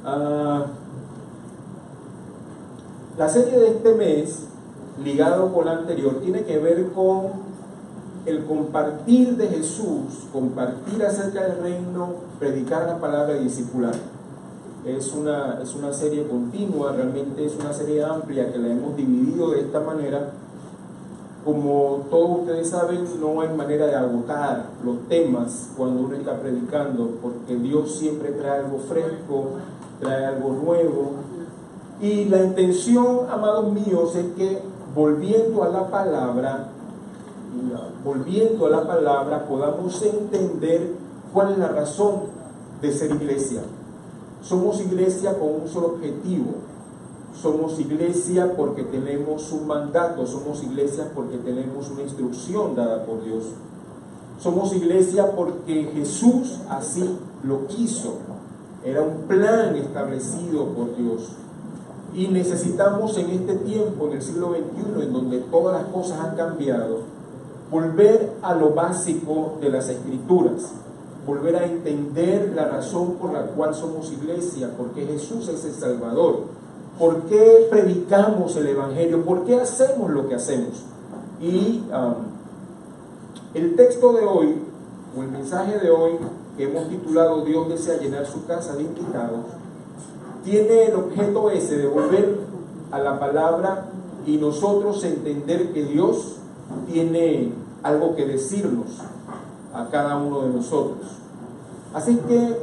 Ah, la serie de este mes, ligado con la anterior, tiene que ver con el compartir de Jesús, compartir acerca del reino, predicar la palabra y discipular. Es una serie continua, realmente es una serie amplia que la hemos dividido de esta manera. Como todos ustedes saben, no hay manera de agotar los temas cuando uno está predicando, porque Dios siempre trae algo fresco, trae algo nuevo. Y la intención, amados míos, es que volviendo a la palabra, podamos entender cuál es la razón de ser iglesia. Somos iglesia con un solo objetivo. Somos iglesia porque tenemos un mandato. Somos iglesia porque tenemos una instrucción dada por Dios. Somos iglesia porque Jesús así lo quiso. Era un plan establecido por Dios. Y necesitamos en este tiempo, en el siglo XXI, en donde todas las cosas han cambiado, volver a lo básico de las Escrituras, volver a entender la razón por la cual somos iglesia, porque Jesús es el Salvador, por qué predicamos el Evangelio, por qué hacemos lo que hacemos. Y el texto de hoy, o el mensaje de hoy, que hemos titulado Dios desea llenar su casa de invitados, tiene el objeto ese de volver a la palabra y nosotros entender que Dios tiene algo que decirnos a cada uno de nosotros. Así que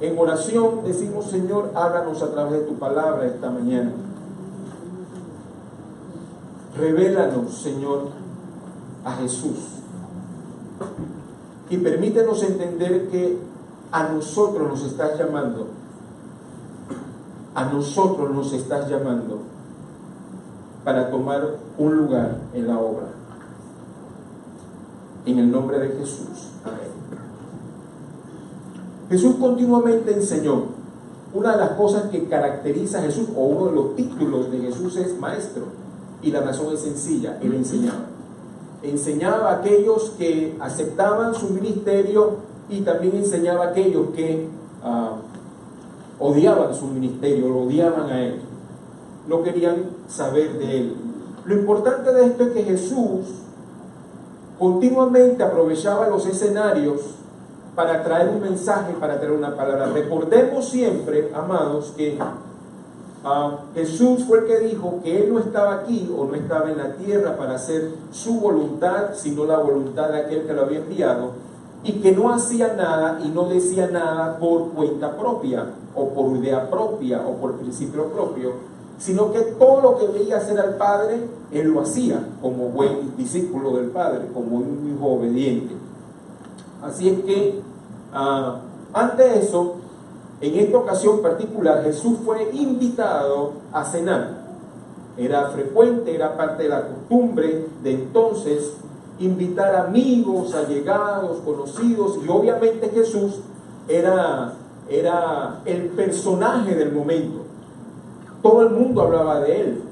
en oración decimos: Señor, háblanos a través de tu palabra esta mañana. Revélanos, Señor, a Jesús. Y permítenos entender que a nosotros nos estás llamando. A nosotros nos estás llamando para tomar un lugar en la obra. En el nombre de Jesús. Amén. Jesús continuamente enseñó. Una de las cosas que caracteriza a Jesús, o uno de los títulos de Jesús, es maestro. Y la razón es sencilla: Él enseñaba. Enseñaba a aquellos que aceptaban su ministerio y también enseñaba a aquellos que odiaban su ministerio, lo odiaban a Él. No querían saber de Él. Lo importante de esto es que Jesús continuamente aprovechaba los escenarios para traer un mensaje, para traer una palabra. Recordemos siempre, amados, que Jesús fue el que dijo que Él no estaba aquí o no estaba en la tierra para hacer su voluntad, sino la voluntad de aquel que lo había enviado, y que no hacía nada y no decía nada por cuenta propia, o por idea propia, o por principio propio, sino que todo lo que veía hacer al Padre, Él lo hacía como buen discípulo del Padre, como un hijo obediente. Así es que, ante eso, en esta ocasión particular, Jesús fue invitado a cenar. Era frecuente, era parte de la costumbre de entonces, invitar amigos, allegados, conocidos, y obviamente Jesús era el personaje del momento. Todo el mundo hablaba de Él.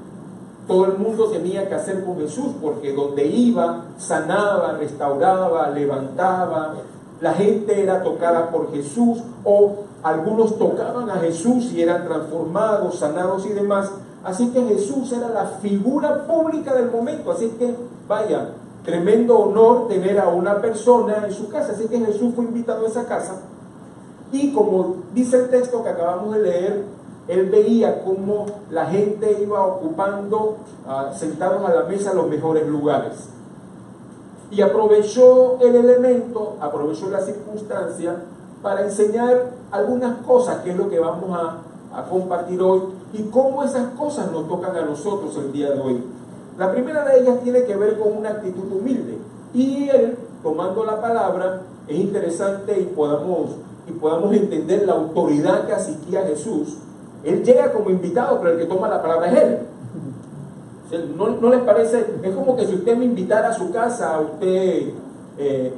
Todo el mundo tenía que hacer con Jesús, porque donde iba, sanaba, restauraba, levantaba. La gente era tocada por Jesús, o algunos tocaban a Jesús y eran transformados, sanados y demás. Así que Jesús era la figura pública del momento. Así que, vaya, tremendo honor tener a una persona en su casa. Así que Jesús fue invitado a esa casa. Y como dice el texto que acabamos de leer, Él veía cómo la gente iba ocupando, sentados a la mesa, los mejores lugares. Y aprovechó el elemento, aprovechó la circunstancia para enseñar algunas cosas, que es lo que vamos a compartir hoy, y cómo esas cosas nos tocan a nosotros el día de hoy. La primera de ellas tiene que ver con una actitud humilde. Y Él, tomando la palabra, es interesante y podamos entender la autoridad que asistía a Jesús. Él llega como invitado, pero el que toma la palabra es Él. ¿No les parece? Es como que si usted me invitara a su casa, a usted,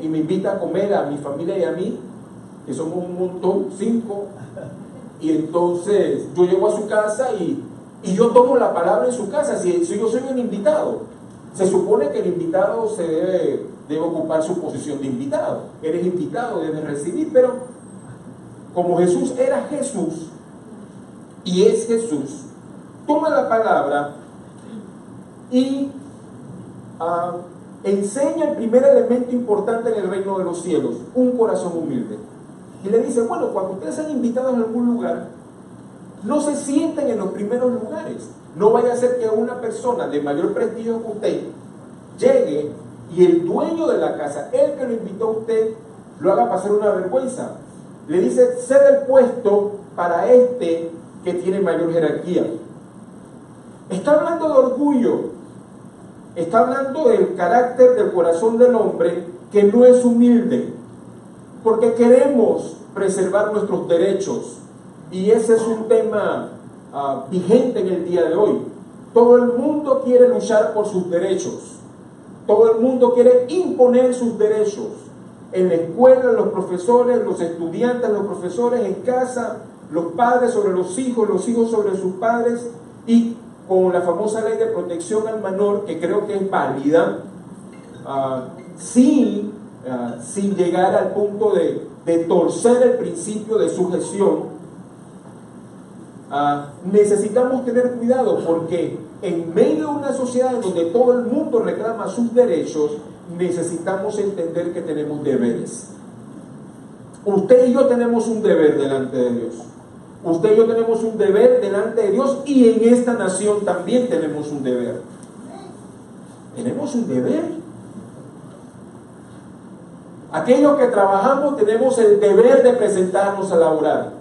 y me invita a comer a mi familia y a mí, que somos un montón, 5, y entonces yo llego a su casa y yo tomo la palabra en su casa. Si yo soy un invitado, se supone que el invitado se debe ocupar su posición de invitado. Eres invitado, debes recibir, pero como Jesús era Jesús y es Jesús, toma la palabra y enseña el primer elemento importante en el reino de los cielos, un corazón humilde. Y le dice, bueno, cuando ustedes sean invitados a algún lugar, no se sienten en los primeros lugares. No vaya a ser que una persona de mayor prestigio que usted llegue y el dueño de la casa, el que lo invitó a usted, lo haga pasar una vergüenza. Le dice, cede el puesto para este que tiene mayor jerarquía. Está hablando de orgullo. Está hablando del carácter del corazón del hombre que no es humilde. Porque queremos preservar nuestros derechos. Y ese es un tema vigente en el día de hoy. Todo el mundo quiere luchar por sus derechos. Todo el mundo quiere imponer sus derechos. En la escuela, los profesores, los estudiantes, los profesores en casa, los padres sobre los hijos sobre sus padres, y con la famosa ley de protección al menor, que creo que es válida, sin llegar al punto de torcer el principio de sujeción. Necesitamos tener cuidado, porque en medio de una sociedad en donde todo el mundo reclama sus derechos, necesitamos entender que tenemos deberes. Usted y yo tenemos un deber delante de Dios. Usted y yo tenemos un deber delante de Dios, y en esta nación también tenemos un deber. Tenemos un deber. Aquellos que trabajamos tenemos el deber de presentarnos a laborar.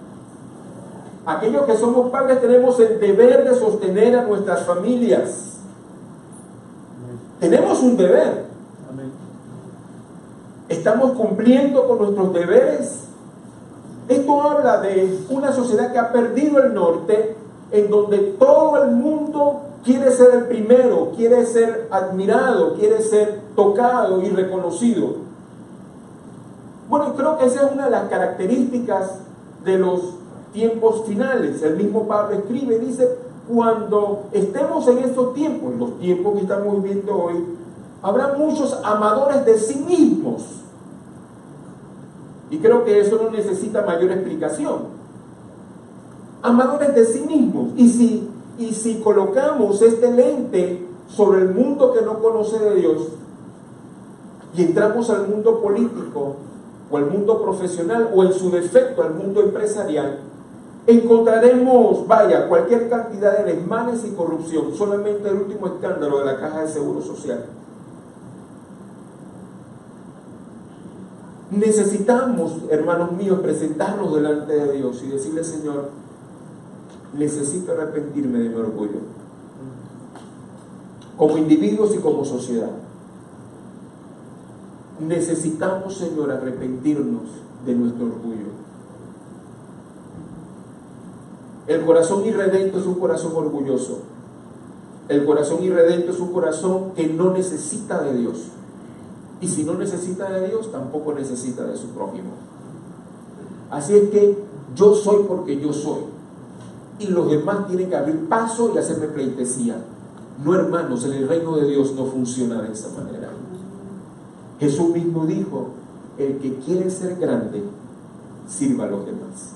Aquellos que somos padres tenemos el deber de sostener a nuestras familias. Tenemos un deber. ¿Estamos cumpliendo con nuestros deberes? Esto habla de una sociedad que ha perdido el norte, en donde todo el mundo quiere ser el primero, quiere ser admirado, quiere ser tocado y reconocido. Bueno, creo que esa es una de las características de los tiempos finales. El mismo Pablo escribe, dice, cuando estemos en estos tiempos, los tiempos que estamos viviendo hoy, habrá muchos amadores de sí mismos. Y creo que eso no necesita mayor explicación. Amadores de sí mismos. Y si colocamos este lente sobre el mundo que no conoce de Dios y entramos al mundo político o al mundo profesional, o en su defecto al mundo empresarial, encontraremos, cualquier cantidad de desmanes y corrupción. Solamente el último escándalo de la Caja de Seguro Social. Necesitamos, hermanos míos, presentarnos delante de Dios y decirle, Señor, necesito arrepentirme de mi orgullo, como individuos y como sociedad. Necesitamos, Señor, arrepentirnos de nuestro orgullo. El corazón irredento es un corazón orgulloso. El corazón irredento es un corazón que no necesita de Dios. Y si no necesita de Dios, tampoco necesita de su prójimo. Así es que yo soy porque yo soy. Y los demás tienen que abrir paso y hacerme pleitesía. No, hermanos, en el reino de Dios no funciona de esa manera. Jesús mismo dijo, el que quiere ser grande, sirva a los demás.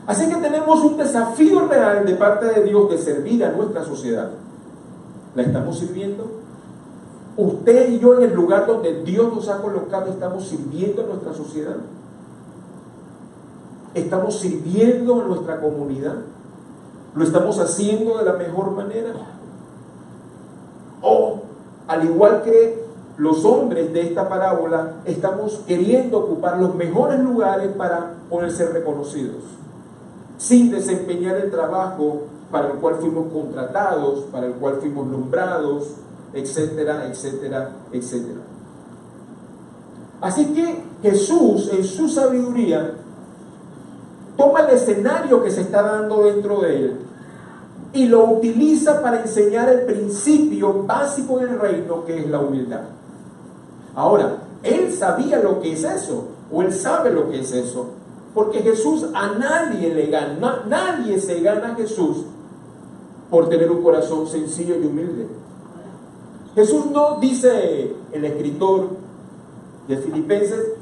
Así que tenemos un desafío real de parte de Dios de servir a nuestra sociedad. ¿La estamos sirviendo? Usted y yo, en el lugar donde Dios nos ha colocado, ¿estamos sirviendo a nuestra sociedad? ¿Estamos sirviendo a nuestra comunidad? ¿Lo estamos haciendo de la mejor manera? O, al igual que los hombres de esta parábola, estamos queriendo ocupar los mejores lugares para poder ser reconocidos, sin desempeñar el trabajo para el cual fuimos contratados, para el cual fuimos nombrados, etcétera, etcétera, etcétera. Así que Jesús, en su sabiduría, toma el escenario que se está dando dentro de él y lo utiliza para enseñar el principio básico del reino, que es la humildad. Ahora, él sabía lo que es eso, o él sabe lo que es eso, porque Jesús a nadie le gana, nadie se gana a Jesús por tener un corazón sencillo y humilde. Jesús no, dice el escritor de Filipenses,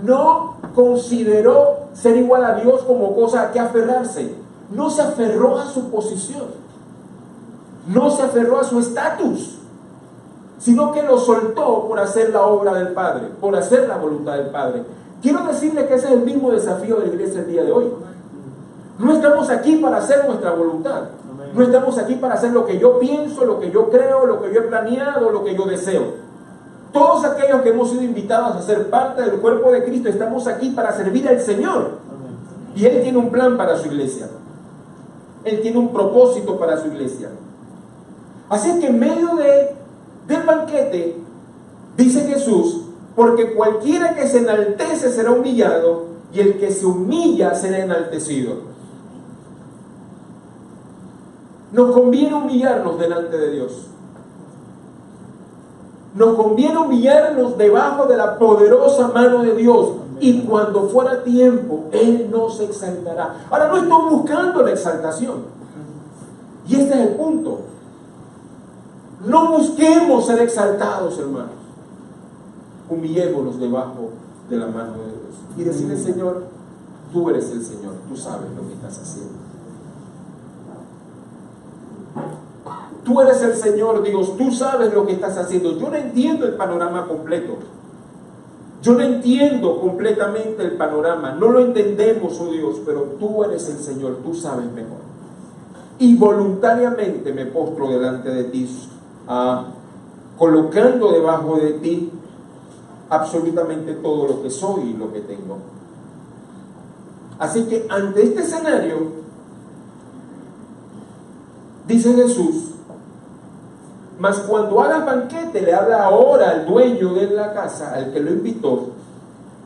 no consideró ser igual a Dios como cosa a que aferrarse. No se aferró a su posición, no se aferró a su estatus, sino que lo soltó por hacer la obra del Padre, por hacer la voluntad del Padre. Quiero decirle que ese es el mismo desafío de la iglesia el día de hoy. No estamos aquí para hacer nuestra voluntad. No estamos aquí para hacer lo que yo pienso, lo que yo creo, lo que yo he planeado, lo que yo deseo. Todos aquellos que hemos sido invitados a ser parte del cuerpo de Cristo, estamos aquí para servir al Señor. Y Él tiene un plan para su iglesia. Él tiene un propósito para su iglesia. Así es que en medio del banquete, dice Jesús, porque cualquiera que se enaltece será humillado, y el que se humilla será enaltecido. Nos conviene humillarnos delante de Dios. Nos conviene humillarnos debajo de la poderosa mano de Dios. Y cuando fuera tiempo, Él nos exaltará. Ahora, no estoy buscando la exaltación. Y este es el punto. No busquemos ser exaltados, hermanos. Humillémonos debajo de la mano de Dios. Y decirle, Señor, tú eres el Señor. Tú sabes lo que estás haciendo. Tú eres el Señor, Dios, tú sabes lo que estás haciendo. Yo no entiendo el panorama completo. Yo no entiendo completamente el panorama. No lo entendemos, oh Dios, pero tú eres el Señor, tú sabes mejor. Y voluntariamente me postro delante de ti, colocando debajo de ti absolutamente todo lo que soy y lo que tengo. Así que ante este escenario, dice Jesús, mas cuando hagas banquete, le habla ahora al dueño de la casa, al que lo invitó,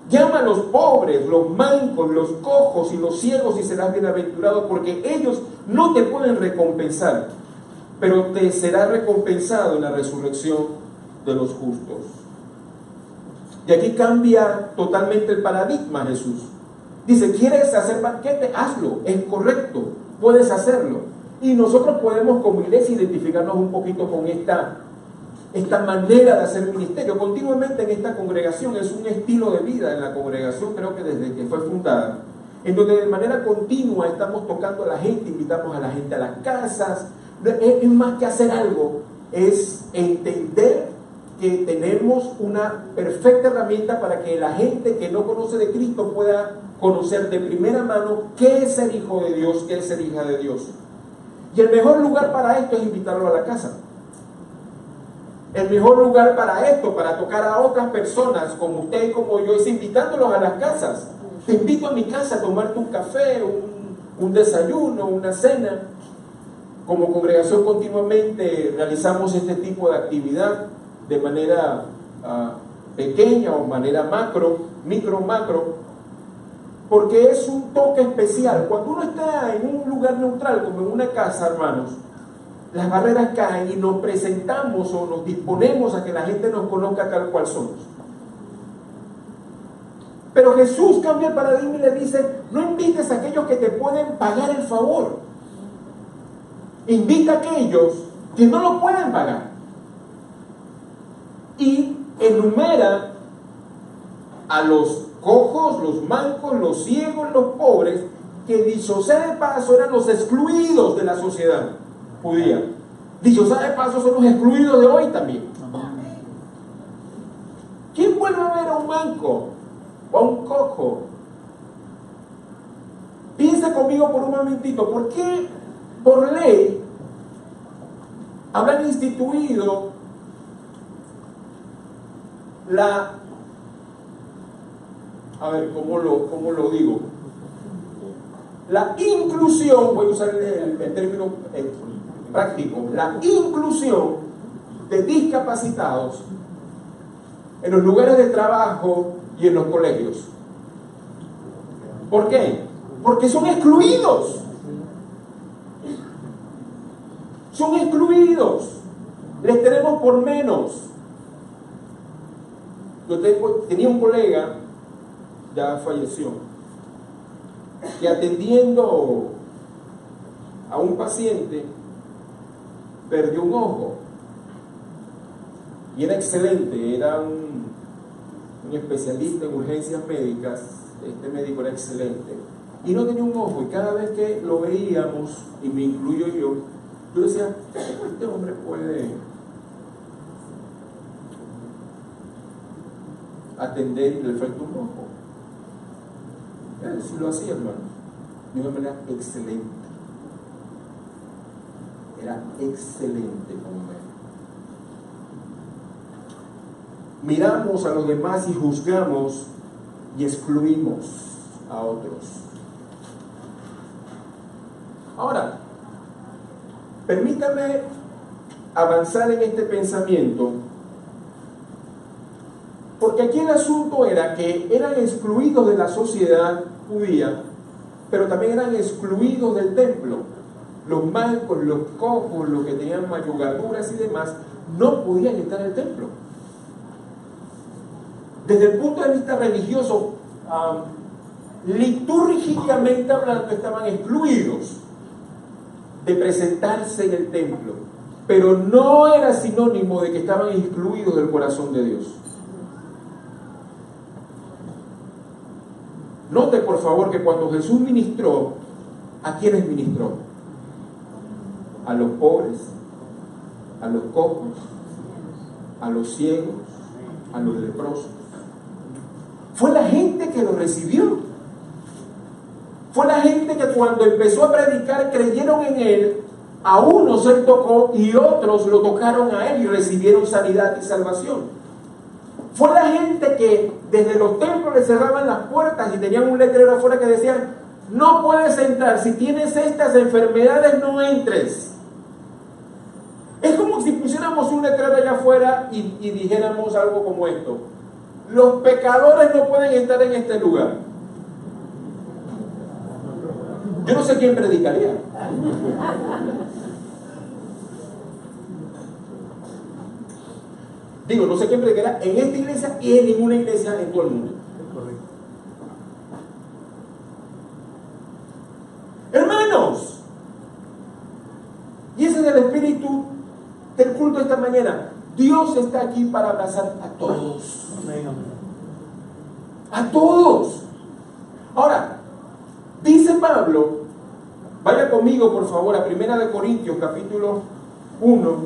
llama a los pobres, los mancos, los cojos y los ciegos y serás bienaventurado, porque ellos no te pueden recompensar, pero te será recompensado en la resurrección de los justos. Y aquí cambia totalmente el paradigma Jesús. Dice, ¿quieres hacer banquete? Hazlo, es correcto, puedes hacerlo. Y nosotros podemos como iglesia identificarnos un poquito con esta manera de hacer ministerio. Continuamente en esta congregación es un estilo de vida en la congregación, creo que desde que fue fundada, en donde de manera continua estamos tocando a la gente, invitamos a la gente a las casas. Es más que hacer algo, es entender que tenemos una perfecta herramienta para que la gente que no conoce de Cristo pueda conocer de primera mano qué es ser hijo de Dios, qué es ser hija de Dios. Y el mejor lugar para esto es invitarlo a la casa. El mejor lugar para esto, para tocar a otras personas como usted y como yo, es invitándolos a las casas. Te invito a mi casa a tomarte un café, un desayuno, una cena. Como congregación continuamente realizamos este tipo de actividad de manera pequeña o manera micro, porque es un toque especial. Cuando uno está en un lugar neutral, como en una casa, hermanos, las barreras caen y nos presentamos o nos disponemos a que la gente nos conozca tal cual somos. Pero Jesús cambia el paradigma y le dice, no invites a aquellos que te pueden pagar el favor. Invita a aquellos que no lo pueden pagar. Y enumera a los cojos, los mancos, los ciegos, los pobres, que dicho sea de paso eran los excluidos de la sociedad judía. Dicho sea de paso son los excluidos de hoy también. ¿Quién vuelve a ver a un manco o a un cojo? Piensa conmigo por un momentito, ¿por qué por ley habrán instituido ¿cómo lo digo? La inclusión, voy a usar el término práctico, la inclusión de discapacitados en los lugares de trabajo y en los colegios? ¿Por qué? Porque son excluidos. Son excluidos. Les tenemos por menos. Yo tenía un colega, ya falleció, que atendiendo a un paciente perdió un ojo. Y era excelente, era un especialista en urgencias médicas, este médico era excelente. Y no tenía un ojo, y cada vez que lo veíamos, y me incluyo yo decía, ¿cómo este hombre puede atender y le falta un ojo? Él sí lo hacía, hermano, de una manera excelente. Era excelente como médico. Miramos a los demás y juzgamos y excluimos a otros. Ahora, permítame avanzar en este pensamiento, porque aquí el asunto era que eran excluidos de la sociedad judía, pero también eran excluidos del templo. Los mancos, los cojos, los que tenían mayugaduras y demás, no podían estar en el templo. Desde el punto de vista religioso, litúrgicamente hablando, estaban excluidos de presentarse en el templo, pero no era sinónimo de que estaban excluidos del corazón de Dios. Note por favor que cuando Jesús ministró, ¿a quiénes ministró? A los pobres, a los cojos, a los ciegos, a los leprosos. Fue la gente que lo recibió. Fue la gente que cuando empezó a predicar creyeron en él. A unos él tocó y otros lo tocaron a él y recibieron sanidad y salvación. Fue la gente que desde los templos le cerraban las puertas y tenían un letrero afuera que decían: no puedes entrar, si tienes estas enfermedades no entres. Es como si pusiéramos un letrero allá afuera y dijéramos algo como esto: los pecadores no pueden entrar en este lugar. Yo no sé quién predicaría. Digo, no sé quién predicaría en esta iglesia y en ninguna iglesia en todo el mundo. Hermanos, y ese es el espíritu del culto de esta mañana. Dios está aquí para abrazar a todos. A todos. Ahora, dice Pablo, vaya conmigo por favor a 1 Corintios capítulo 1,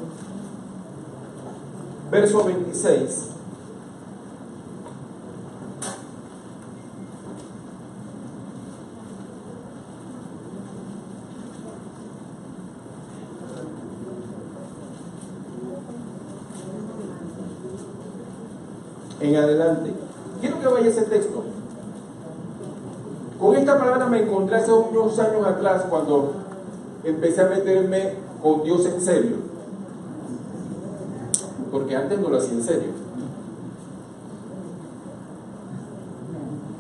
verso 26. En adelante. Quiero que vaya ese texto. Con esta palabra me encontré hace unos años atrás cuando empecé a meterme con Dios en serio. Porque antes no lo hacía en serio.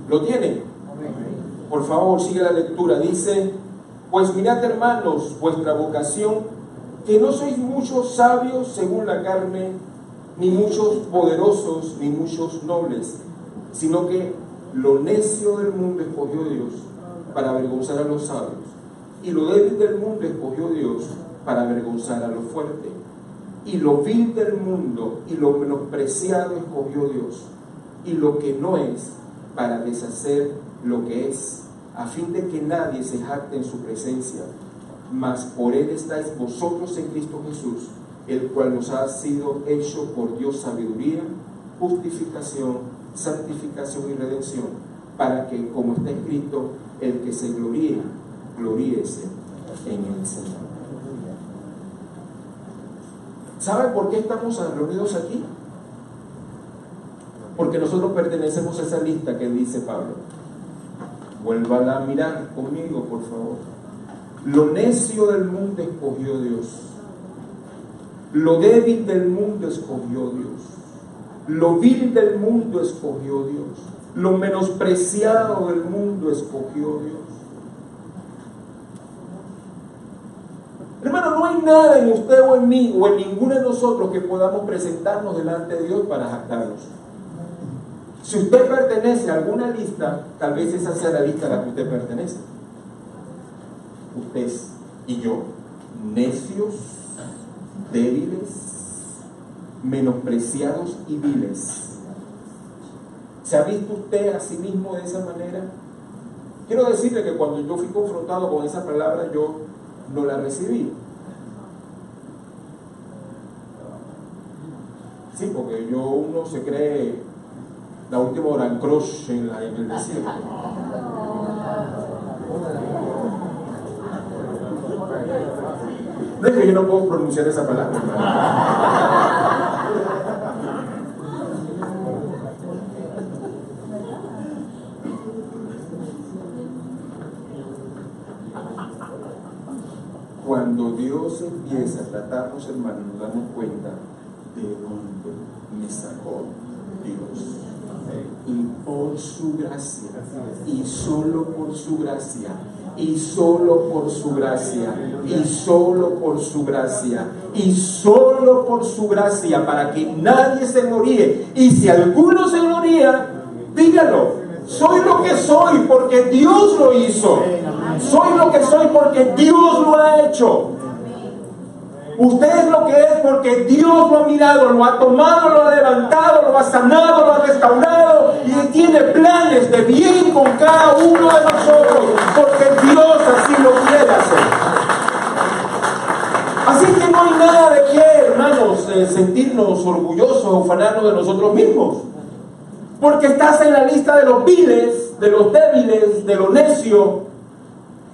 ¿Lo tienen? Por favor, sigue la lectura. Dice: pues mirad, hermanos, vuestra vocación, que no sois muchos sabios según la carne, ni muchos poderosos, ni muchos nobles, sino que lo necio del mundo escogió Dios para avergonzar a los sabios, y lo débil del mundo escogió Dios para avergonzar a los fuertes, y lo vil del mundo y lo menospreciado escogió Dios, y lo que no es, para deshacer lo que es, a fin de que nadie se jacte en su presencia. Mas por él estáis vosotros en Cristo Jesús, el cual nos ha sido hecho por Dios sabiduría, justificación, santificación y redención, para que, como está escrito, el que se gloríe, gloríese en el Señor. ¿Saben por qué estamos reunidos aquí? Porque nosotros pertenecemos a esa lista que dice Pablo. Vuélvala a mirar conmigo, por favor. Lo necio del mundo escogió Dios. Lo débil del mundo escogió Dios. Lo vil del mundo escogió Dios. Lo menospreciado del mundo escogió Dios. Hermano, no hay nada en usted o en mí o en ninguno de nosotros que podamos presentarnos delante de Dios para jactarnos. Si usted pertenece a alguna lista, tal vez esa sea la lista a la que usted pertenece. Usted y yo, necios, débiles, menospreciados y viles. ¿Se ha visto usted a sí mismo de esa manera? Quiero decirle que cuando yo fui confrontado con esa palabra, yo no la recibí. Sí, porque uno se cree la última gran crush en el desierto. No es que yo no puedo pronunciar esa palabra. Cuando Dios empieza a tratarnos, hermanos, nos damos cuenta de dónde me sacó Dios. Y por su gracia, y solo por su gracia, y solo por su gracia, y solo por su gracia, y solo por su gracia, para que nadie se gloríe. Y si alguno se gloría, dígalo: soy lo que soy porque Dios lo hizo. Soy lo que soy porque Dios lo ha hecho. Usted es lo que es porque Dios lo ha mirado, lo ha tomado, lo ha levantado, lo ha sanado, lo ha restaurado, y tiene planes de bien con cada uno de nosotros, porque Dios así lo quiere hacer. Así que no hay nada de qué, hermanos, sentirnos orgullosos o ufanarnos de nosotros mismos, porque estás en la lista de los viles, de los débiles, de los necios.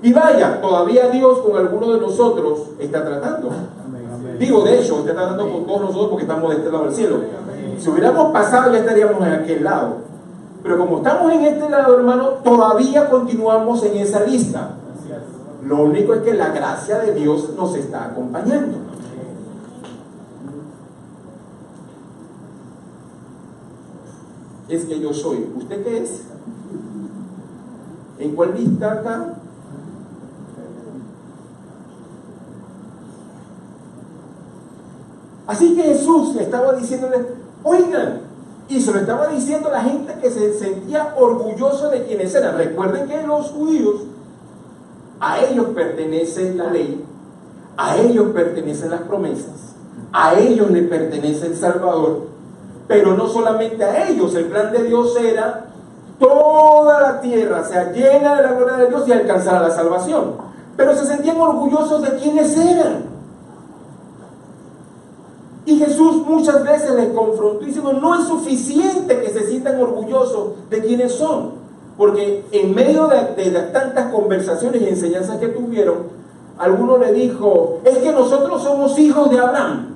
Y vaya, todavía Dios con algunos de nosotros está tratando. Digo, de hecho, está tratando con todos nosotros porque estamos de este lado del cielo. Si hubiéramos pasado, ya estaríamos en aquel lado. Pero como estamos en este lado, hermano, todavía continuamos en esa lista. Lo único es que la gracia de Dios nos está acompañando. Es que yo soy. ¿Usted qué es? ¿En cuál lista está? Así que Jesús le estaba diciéndole: oigan, y se lo estaba diciendo a la gente que se sentía orgulloso de quienes eran. Recuerden que los judíos, a ellos pertenece la ley, a ellos pertenecen las promesas, a ellos le pertenece el Salvador, pero no solamente a ellos. El plan de Dios era toda la tierra sea llena de la gloria de Dios y alcanzar la salvación, pero se sentían orgullosos de quienes eran. Y Jesús muchas veces les confrontó diciendo: no es suficiente que se sientan orgullosos de quienes son, porque en medio de tantas conversaciones y enseñanzas que tuvieron, alguno le dijo: es que nosotros somos hijos de Abraham.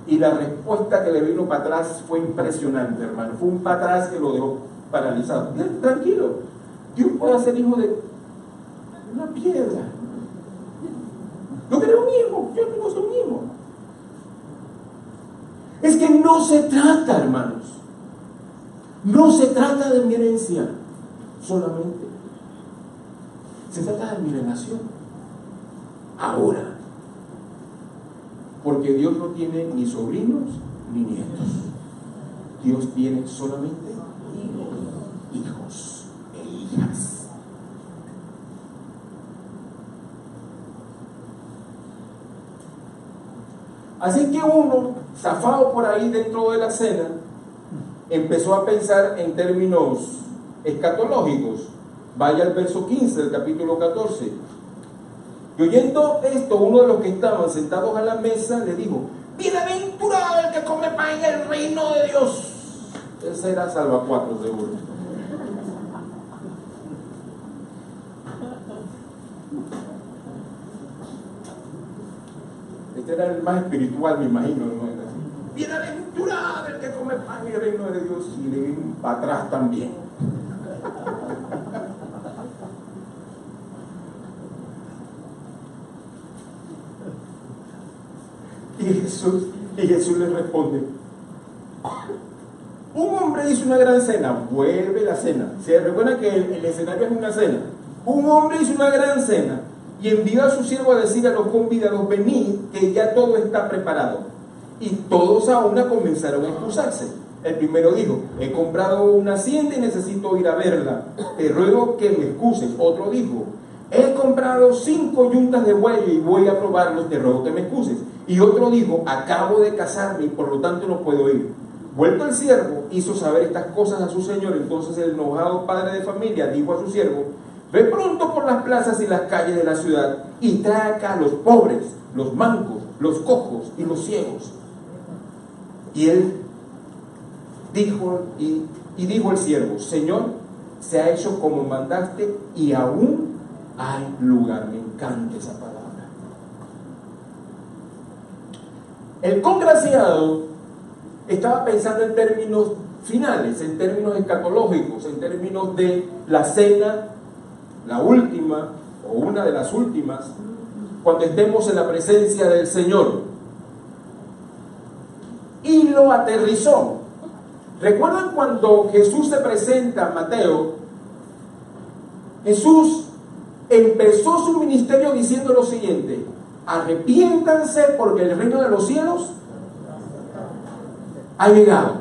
Y la respuesta que le vino para atrás fue impresionante, hermano. Fue un para atrás que lo dejó paralizado. Tranquilo, Dios puede ser hijo de una piedra. Yo quiero un hijo, yo tengo un hijo. Es que no se trata, hermanos, no se trata de mi herencia solamente, se trata de mi relación ahora, porque Dios no tiene ni sobrinos ni nietos. Dios tiene solamente hijos e hijas. Así que uno, zafado por ahí dentro de la cena, empezó a pensar en términos escatológicos. Vaya al verso 15 del capítulo 14. Y oyendo esto, uno de los que estaban sentados a la mesa le dijo: bienaventurado el que come pan en el reino de Dios. Ese era Salvacuatro, seguro. Este era el más espiritual, me imagino, ¿no? Bienaventurado el que come pan en el reino de Dios. Y le vino para atrás también. Y Jesús le responde: un hombre hizo una gran cena. Vuelve la cena. Se recuerda que el escenario es una cena. Un hombre hizo una gran cena y envió a su siervo a decir a los convidados: venid, que ya todo está preparado. Y todos a una comenzaron a excusarse. El primero dijo: he comprado una hacienda y necesito ir a verla, te ruego que me excuses. Otro dijo: he comprado 5 yuntas de buey y voy a probarlos, te ruego que me excuses. Y otro dijo: acabo de casarme y por lo tanto no puedo ir. Vuelto el siervo, hizo saber estas cosas a su señor. Entonces el enojado padre de familia dijo a su siervo: ve pronto por las plazas y las calles de la ciudad y trae acá a los pobres, los mancos, los cojos y los ciegos. Y él dijo, y dijo el siervo: Señor, se ha hecho como mandaste y aún hay lugar. Me encanta esa palabra. El congraciado estaba pensando en términos finales, en términos escatológicos, en términos de la cena, la última o una de las últimas, cuando estemos en la presencia del Señor. Y lo aterrizó. ¿Recuerdan cuando Jesús se presenta a Mateo? Jesús empezó su ministerio diciendo lo siguiente: arrepiéntanse porque el reino de los cielos ha llegado.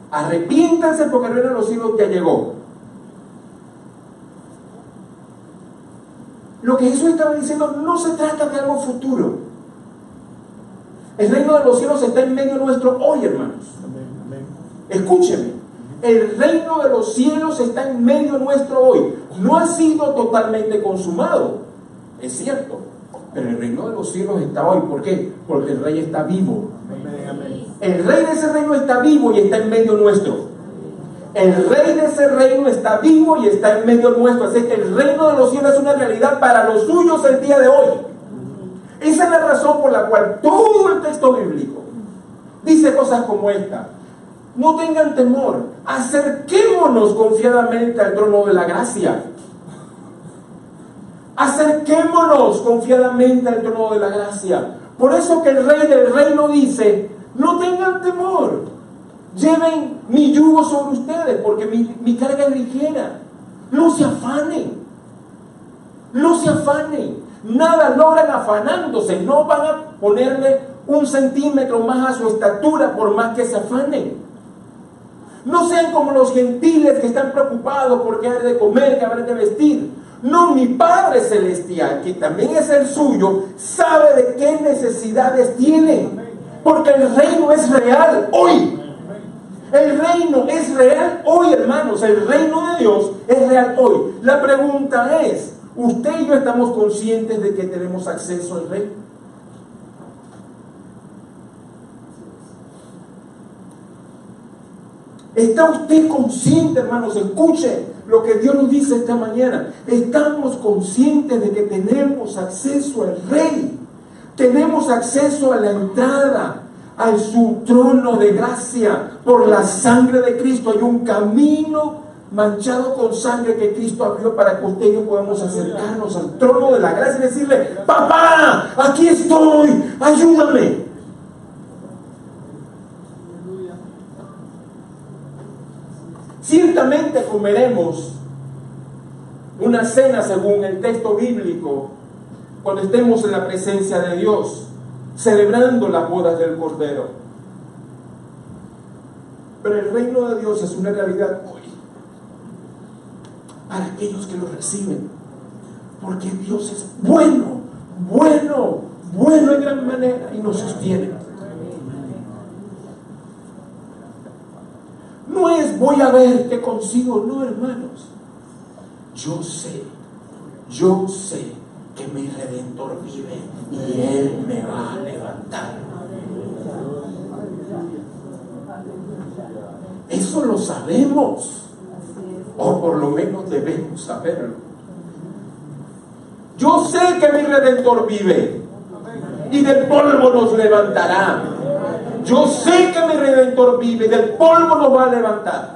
Arrepiéntanse porque el reino de los cielos ya llegó. Lo que Jesús estaba diciendo no se trata de algo futuro. El reino de los cielos está en medio nuestro hoy, hermanos. Escúcheme. El reino de los cielos está en medio nuestro hoy. No ha sido totalmente consumado, es cierto, pero el reino de los cielos está hoy. ¿Por qué? Porque el rey está vivo. El rey de ese reino está vivo y está en medio nuestro. El rey de ese reino está vivo y está en medio nuestro. Así que el reino de los cielos es una realidad para los suyos el día de hoy. Esa es la razón por la cual todo el texto bíblico dice cosas como esta: no tengan temor, acerquémonos confiadamente al trono de la gracia. Acerquémonos confiadamente al trono de la gracia. Por eso que el rey del reino dice: no tengan temor, lleven mi yugo sobre ustedes, porque mi carga es ligera. No se afanen, no se afanen. Nada logran afanándose. No van a ponerle un centímetro más a su estatura por más que se afanen. No sean como los gentiles que están preocupados por qué habrá de comer, qué habrá de vestir. No, mi Padre Celestial, que también es el suyo, sabe de qué necesidades tiene. Porque el reino es real hoy. El reino es real hoy, hermanos. El reino de Dios es real hoy. La pregunta es: ¿usted y yo estamos conscientes de que tenemos acceso al reino? ¿Está usted consciente, hermanos? Escuche lo que Dios nos dice esta mañana. Estamos conscientes de que tenemos acceso al Rey. Tenemos acceso a la entrada a su trono de gracia por la sangre de Cristo. Hay un camino manchado con sangre que Cristo abrió para que usted y yo podamos acercarnos al trono de la gracia y decirle: papá, aquí estoy, ayúdame. Ciertamente comeremos una cena según el texto bíblico cuando estemos en la presencia de Dios, celebrando las bodas del Cordero. Pero el reino de Dios es una realidad hoy para aquellos que lo reciben, porque Dios es bueno, bueno, bueno en gran manera y nos sostiene. No es voy a ver qué consigo, no, hermanos. Yo sé que mi Redentor vive y Él me va a levantar. Eso lo sabemos, o por lo menos debemos saberlo. Yo sé que mi Redentor vive y del polvo nos levantará. Yo sé que mi Redentor vive y del polvo nos va a levantar.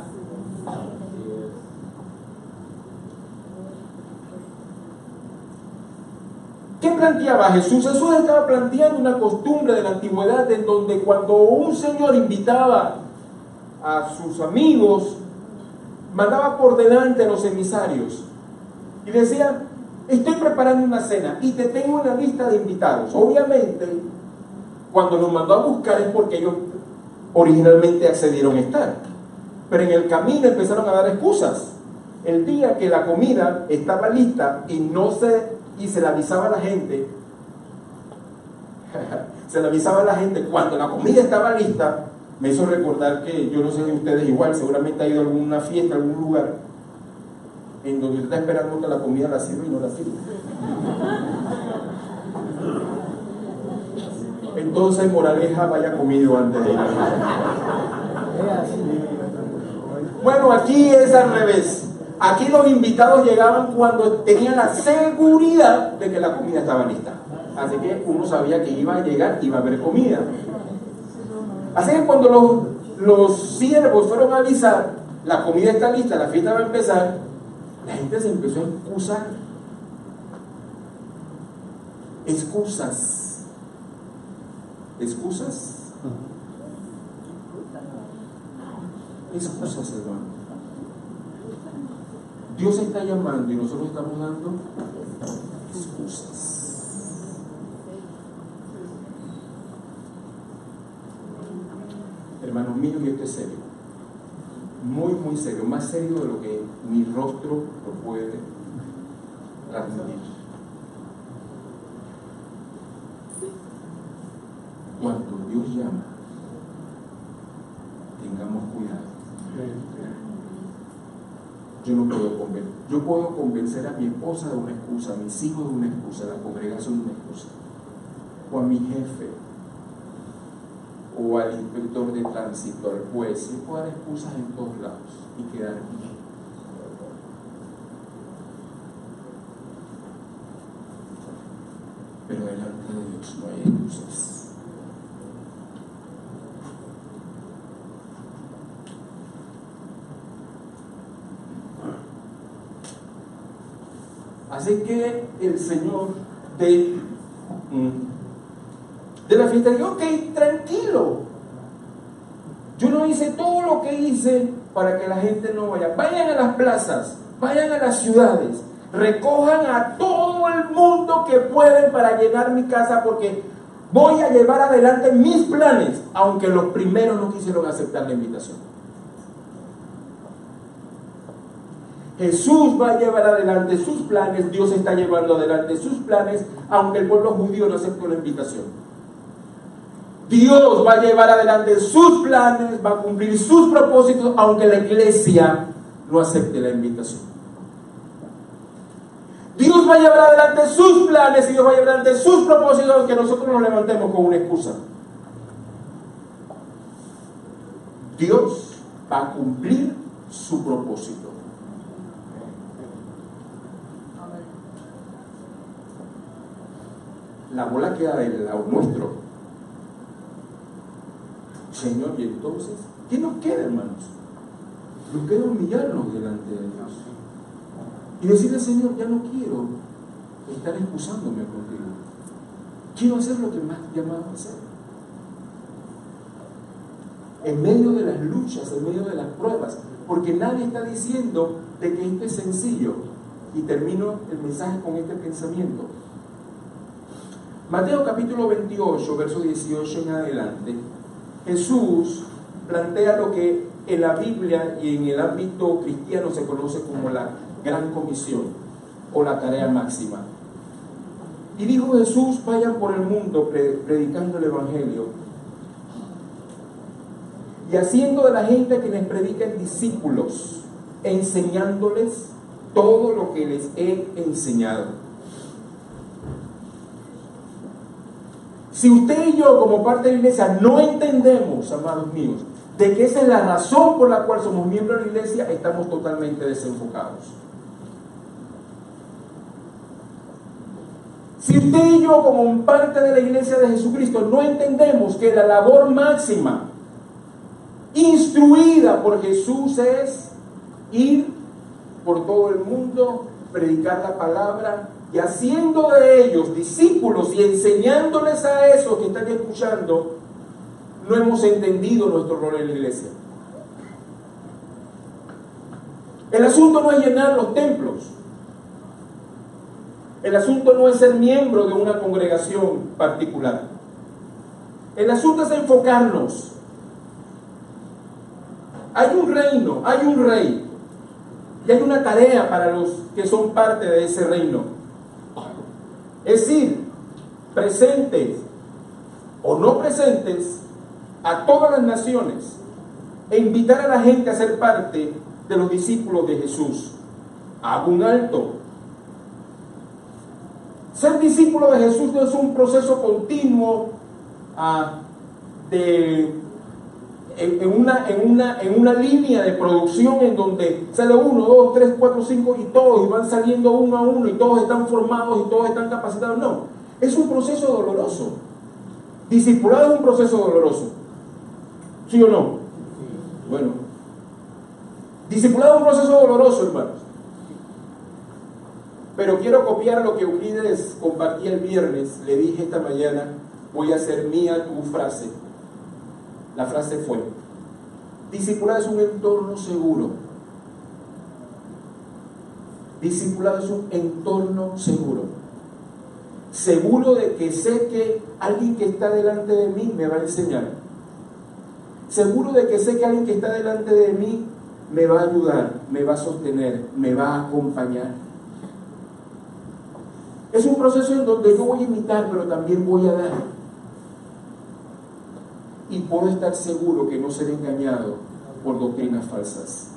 ¿Qué planteaba Jesús? Jesús estaba planteando una costumbre de la antigüedad en donde cuando un señor invitaba a sus amigos, mandaba por delante a los emisarios y decía: estoy preparando una cena y te tengo una lista de invitados. Obviamente, cuando los mandó a buscar es porque ellos originalmente accedieron a estar, pero en el camino empezaron a dar excusas. El día que la comida estaba lista y se le avisaba a la gente se le avisaba a la gente cuando la comida estaba lista, Me hizo recordar que, yo no sé si ustedes igual, seguramente ha ido a alguna fiesta, a algún lugar, en donde usted está esperando que la comida la sirva y no la sirve. Entonces, moraleja, vaya comido antes de ir. Bueno, aquí es al revés. Aquí los invitados llegaban cuando tenían la seguridad de que la comida estaba lista. Así que uno sabía que iba a llegar, iba a haber comida. Así que cuando los siervos fueron a avisar, la comida está lista, la fiesta va a empezar, la gente se empezó a excusar. Excusas. ¿Excusas? Excusas, hermano. Dios está llamando y nosotros estamos dando excusas. Hermanos míos, y esto es serio. Muy, muy serio. Más serio de lo que mi rostro lo puede transmitir. Cuando Dios llama, tengamos cuidado. Yo puedo convencer a mi esposa de una excusa, a mis hijos de una excusa, a la congregación de una excusa, o a mi jefe, o al inspector de tránsito, al juez. Yo puedo dar excusas en todos lados y quedar bien. Pero delante de Dios no hay excusas. Así que el Señor de la fiesta dijo: ok, tranquilo, yo no hice todo lo que hice para que la gente no vaya. Vayan a las plazas, vayan a las ciudades, recojan a todo el mundo que pueden para llenar mi casa, porque voy a llevar adelante mis planes, aunque los primeros no quisieron aceptar la invitación. Jesús va a llevar adelante sus planes, Dios está llevando adelante sus planes, aunque el pueblo judío no aceptó la invitación. Dios va a llevar adelante sus planes, va a cumplir sus propósitos, aunque la iglesia no acepte la invitación. Dios va a llevar adelante sus planes y Dios va a llevar adelante sus propósitos, aunque nosotros nos levantemos con una excusa. Dios va a cumplir su propósito. La bola queda del lado nuestro. Señor, y entonces, ¿qué nos queda, hermanos? Nos queda humillarnos delante de Dios y decirle: Señor, ya no quiero estar excusándome contigo. Quiero hacer lo que me has llamado a hacer. En medio de las luchas, en medio de las pruebas, porque nadie está diciendo de que esto es sencillo. Y termino el mensaje con este pensamiento. Mateo capítulo 28, verso 18 en adelante, Jesús plantea lo que en la Biblia y en el ámbito cristiano se conoce como la Gran Comisión o la tarea máxima. Y dijo Jesús: vayan por el mundo predicando el Evangelio y haciendo de la gente que les prediquen discípulos, enseñándoles todo lo que les he enseñado. Si usted y yo, como parte de la iglesia, no entendemos, amados míos, de que esa es la razón por la cual somos miembros de la iglesia, estamos totalmente desenfocados. Si usted y yo, como parte de la iglesia de Jesucristo, no entendemos que la labor máxima instruida por Jesús es ir por todo el mundo, predicar la palabra, y haciendo de ellos discípulos y enseñándoles a esos que están escuchando, no hemos entendido nuestro rol en la iglesia. El asunto no es llenar los templos. El asunto no es ser miembro de una congregación particular. El asunto es enfocarnos. Hay un reino, hay un rey, y hay una tarea para los que son parte de ese reino. Es decir, presentes o no presentes, a todas las naciones e invitar a la gente a ser parte de los discípulos de Jesús. Hago un alto. Ser discípulo de Jesús no es un proceso continuo en una línea de producción en donde sale 1, 2, 3, 4, 5 y todos y van saliendo uno a uno y todos están formados y todos están capacitados. No, es un proceso doloroso. Discipulado es un proceso doloroso. ¿Sí o no? Bueno, discipulado es un proceso doloroso, hermanos. Pero quiero copiar lo que Euclides compartía el viernes. Le dije esta mañana, voy a hacer mía tu frase. La frase fue: discipulado es un entorno seguro. Discipulado es un entorno seguro. Seguro de que sé que alguien que está delante de mí me va a enseñar. Seguro de que sé que alguien que está delante de mí me va a ayudar, me va a sostener, me va a acompañar. Es un proceso en donde yo voy a imitar, pero también voy a dar. Y puedo estar seguro que no seré engañado por doctrinas falsas.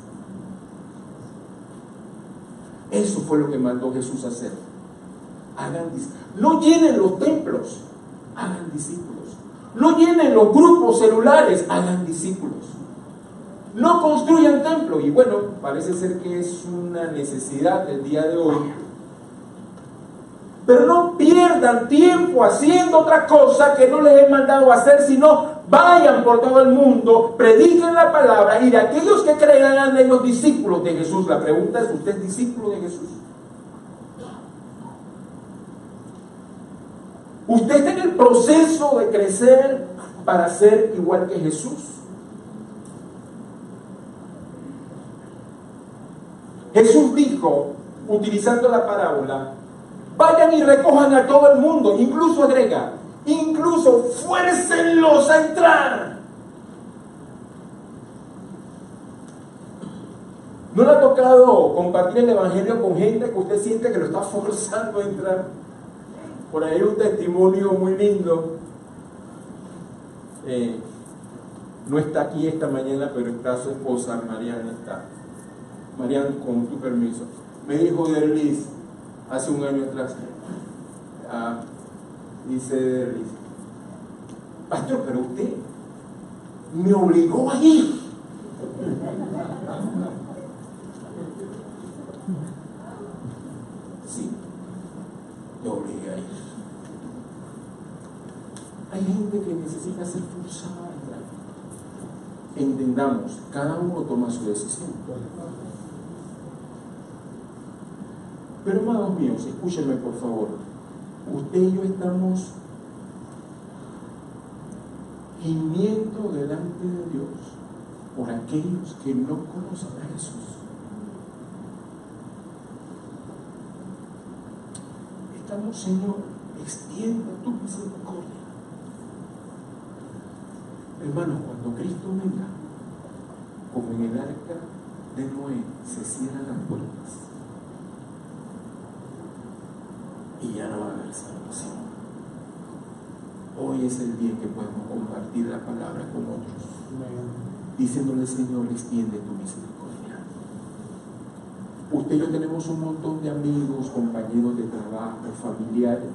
Eso fue lo que mandó Jesús a hacer. No llenen los templos, hagan discípulos. No llenen los grupos celulares, hagan discípulos. No construyan templos. Y bueno, parece ser que es una necesidad del día de hoy. Pero no pierdan tiempo haciendo otra cosa que no les he mandado a hacer, sino vayan por todo el mundo, prediquen la palabra, y de aquellos que crean hagan de ellos discípulos de Jesús. La pregunta es: ¿usted es discípulo de Jesús? ¿Usted está en el proceso de crecer para ser igual que Jesús? Jesús dijo, utilizando la parábola: vayan y recojan a todo el mundo. Incluso agrega, incluso fuércenlos a entrar. ¿No le ha tocado compartir el evangelio con gente que usted siente que lo está forzando a entrar? Por ahí hay un testimonio muy lindo. No está aquí esta mañana, pero está su esposa, Mariana está. Mariana, con tu permiso. Me dijo Derlis hace un año atrás, dice Derlis: pastor, pero usted me obligó a ir. Sí, te obligué a ir. Hay gente que necesita ser forzada a entrar. Entendamos, cada uno toma su decisión. Pero amados míos, escúchenme por favor. Usted y yo estamos gimiendo delante de Dios por aquellos que no conocen a Jesús. Estamos: Señor, extiende tu misericordia. Hermanos, cuando Cristo venga, como en el arca de Noé, se cierran las puertas y ya no va a haber salvación. Hoy es el día que podemos compartir la palabra con otros, diciéndole: Señor, extiende tu misericordia. Usted y yo tenemos un montón de amigos, compañeros de trabajo, familiares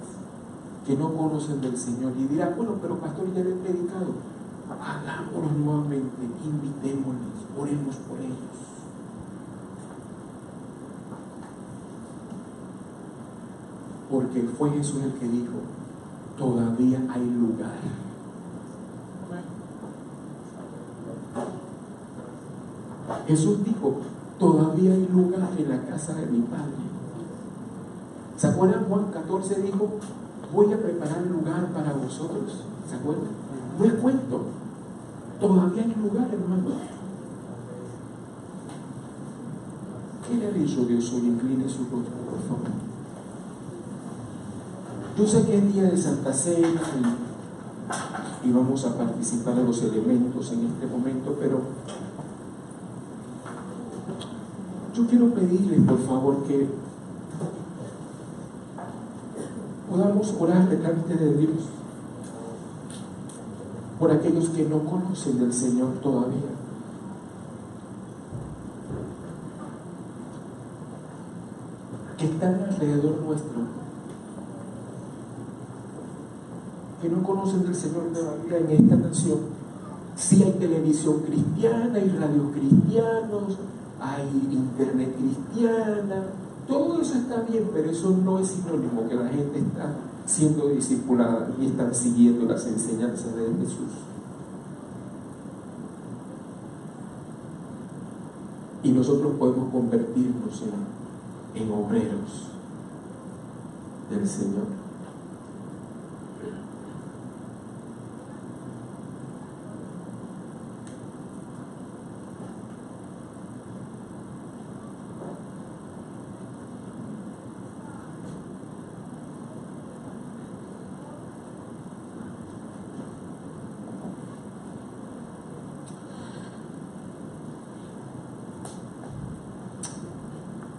que no conocen del Señor y dirán: bueno, pero pastor, ya le he predicado. Hagámoslo nuevamente, invitémosles, oremos por ellos. Porque fue Jesús el que dijo: todavía hay lugar. Jesús dijo: todavía hay lugar en la casa de mi Padre. ¿Se acuerdan? Juan 14 dijo: voy a preparar lugar para vosotros. ¿Se acuerdan? No es cuento. Todavía hay lugar, hermano. ¿Qué le ha dicho Dios hoy? Incline su rostro, por favor. Yo sé que es día de Santa Cena y vamos a participar de los elementos en este momento, pero yo quiero pedirles, por favor, que podamos orar delante de Dios. por aquellos que no conocen del Señor todavía. Que están alrededor nuestro, que no conocen del Señor todavía. En esta nación sí hay televisión cristiana, hay radios cristianos, hay internet cristiana, todo eso está bien, pero eso no es sinónimo que la gente está siendo discipulada y están siguiendo las enseñanzas de Jesús. Y nosotros podemos convertirnos en obreros del Señor.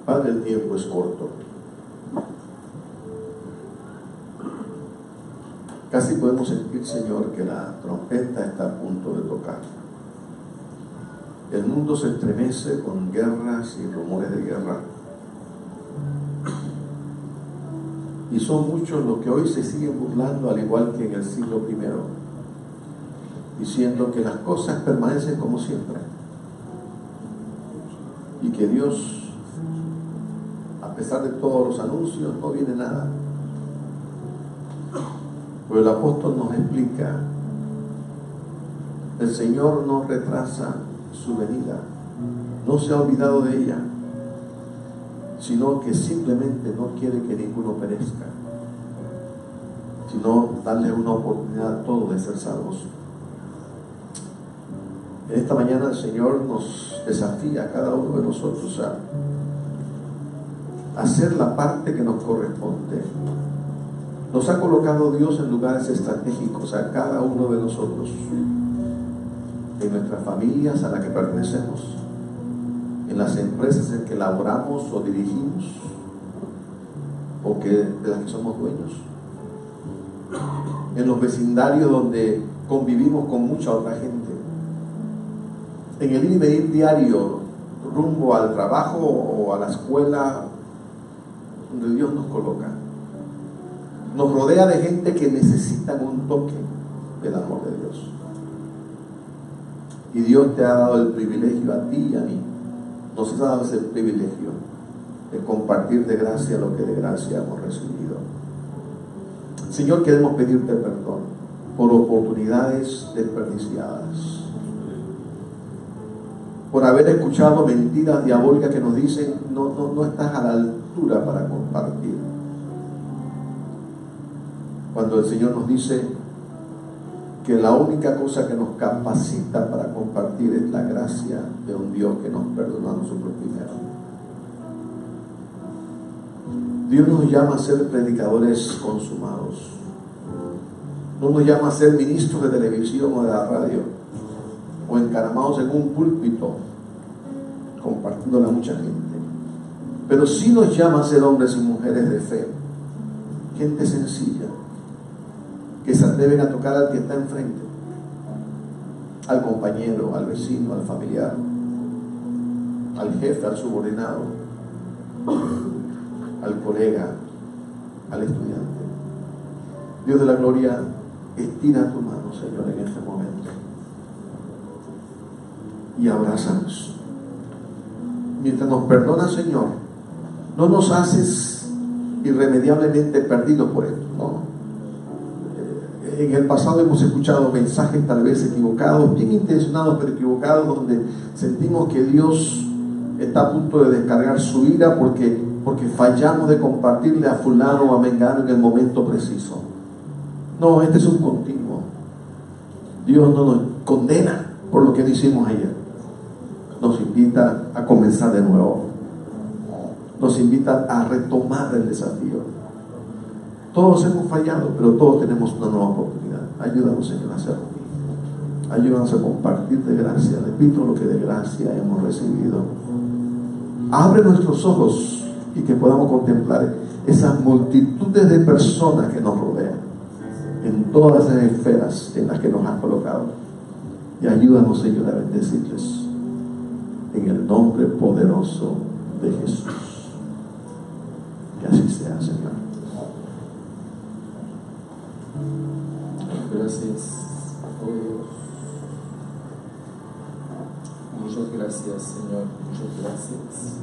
Padre, el tiempo es corto. Casi podemos sentir, Señor, que la trompeta está a punto de tocar. El mundo se estremece con guerras y rumores de guerra. Y son muchos los que hoy se siguen burlando, al igual que en el siglo I, diciendo que las cosas permanecen como siempre y que Dios, a pesar de todos los anuncios, no viene nada. Pero el apóstol nos explica: el Señor no retrasa su venida, no se ha olvidado de ella, sino que simplemente no quiere que ninguno perezca, sino darle una oportunidad a todos de ser salvos. En esta mañana el Señor nos desafía a cada uno de nosotros a hacer la parte que nos corresponde. Nos ha colocado Dios en lugares estratégicos a cada uno de nosotros, en nuestras familias a las que pertenecemos, en las empresas en que laboramos o dirigimos, o de las que somos dueños, en los vecindarios donde convivimos con mucha otra gente, en el ir y venir diario rumbo al trabajo o a la escuela donde Dios nos coloca. Nos rodea de gente que necesitan un toque del amor de Dios. Y Dios te ha dado el privilegio a ti y a mí. Nos ha dado ese privilegio de compartir de gracia lo que de gracia hemos recibido. Señor, queremos pedirte perdón por oportunidades desperdiciadas, por haber escuchado mentiras diabólicas que nos dicen no estás a la altura para compartir. Cuando el Señor nos dice que la única cosa que nos capacita para compartir es la gracia de un Dios que nos perdonó a nosotros primero. Dios nos llama a ser predicadores consumados. No nos llama a ser ministros de televisión o de la radio, o encaramados en un púlpito compartiéndole a mucha gente. Pero sí nos llama a ser hombres y mujeres de fe, gente sencilla, que se atreven a tocar al que está enfrente, al compañero, al vecino, al familiar, al jefe, al subordinado, al colega, al estudiante. Dios de la gloria, estira tu mano, Señor, en este momento y abrázanos. Mientras nos perdonas, Señor, no nos haces irremediablemente perdidos por esto, no. En el pasado hemos escuchado mensajes tal vez equivocados, bien intencionados pero equivocados, donde sentimos que Dios está a punto de descargar su ira porque fallamos de compartirle a fulano o a mengano en el momento preciso. No, este es un continuo. Dios no nos condena por lo que hicimos ayer. Nos invita a comenzar de nuevo. Nos invita a retomar el desafío. Todos hemos fallado, pero todos tenemos una nueva oportunidad. Ayúdanos, Señor, a hacerlo. Ayúdanos a compartir de gracia. Repito lo que de gracia hemos recibido. Abre nuestros ojos y que podamos contemplar esas multitudes de personas que nos rodean, en en todas esas esferas en las que nos has colocado. Y ayúdanos, Señor, a bendecirles en el nombre poderoso de Jesús. Que así sea, Señor. Gracias, oh Dios. Muchas gracias, Señor. Muchas gracias.